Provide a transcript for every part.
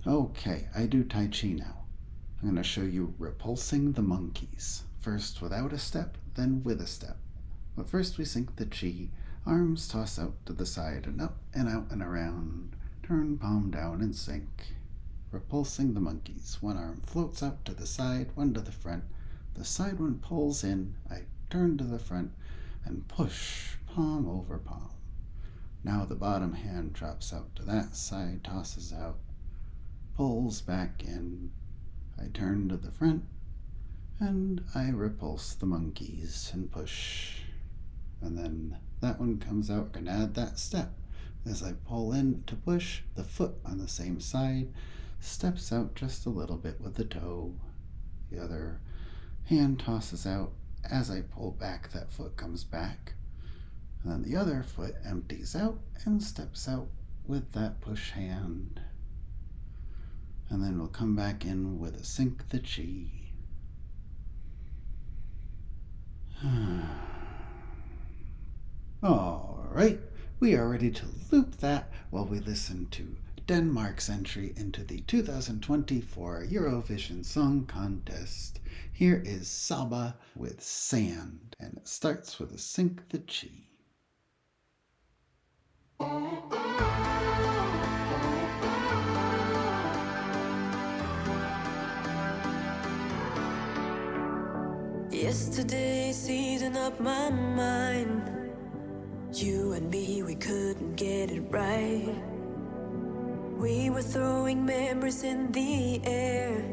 Okay, I do Tai Chi now. I'm going to show you Repulsing the Monkeys. First without a step, then with a step. But first we sink the chi. Arms toss out to the side and up and out and around. Turn palm down and sink. Repulsing the monkeys. One arm floats out to the side, one to the front. The side one pulls in. I turn to the front and push, palm over palm. Now the bottom hand drops out to that side, tosses out, pulls back in. I turn to the front and I repulse the monkeys and push. And then that one comes out. We're going to add that step. As I pull in to push, the foot on the same side steps out just a little bit with the toe. The other hand tosses out. As I pull back, that foot comes back. And then the other foot empties out and steps out with that push hand. And then we'll come back in with a sink the chi. All right, we are ready to loop that while we listen to Denmark's entry into the 2024 Eurovision Song Contest. Here is Saba with Sand, and it starts with a sink the chi. Yesterday seasoned up my mind. You and me, we couldn't get it right. We were throwing memories in the air,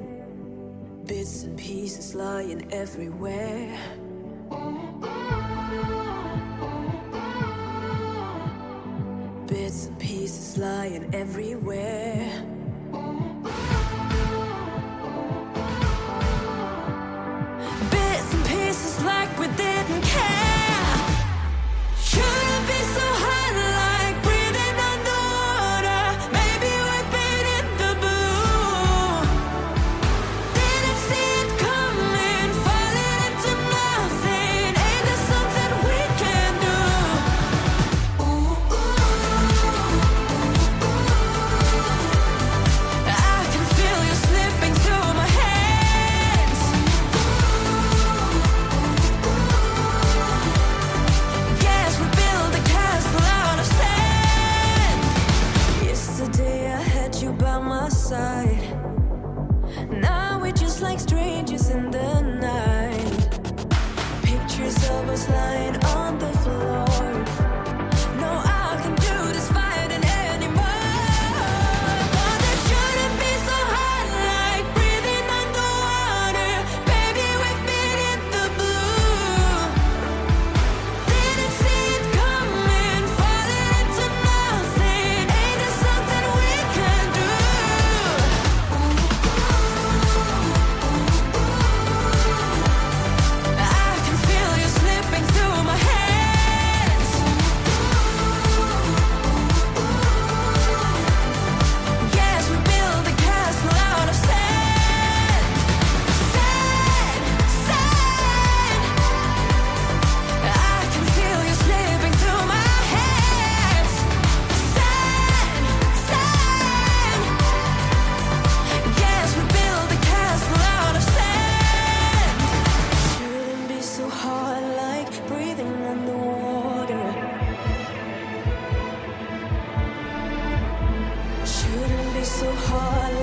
bits and pieces lying everywhere. Bits and pieces lying everywhere. Bits and pieces like we didn't care. Shouldn't be so hot like breathing underwater. Maybe we've been in the blue. Didn't see it coming, falling into nothing. Ain't there something we can do? I can feel you slipping through my hands. Guess we built a castle out of sand. Yesterday I had you by my side. Now we're just like strangers in the night. Pictures of us lying on the floor. No, I can do this fighting anymore. But it shouldn't be so hot like breathing underwater. Baby, we've been in the blue. Didn't see it coming, falling into nothing. Ain't there something we can do? I can feel you slipping through my hands. Guess we built a castle out of sand. Sand, sand. I can feel you slipping through my hands. Sand, sand. Guess we built a castle out of sand. Shouldn't be so hard like breathing underwater. Shouldn't be so hard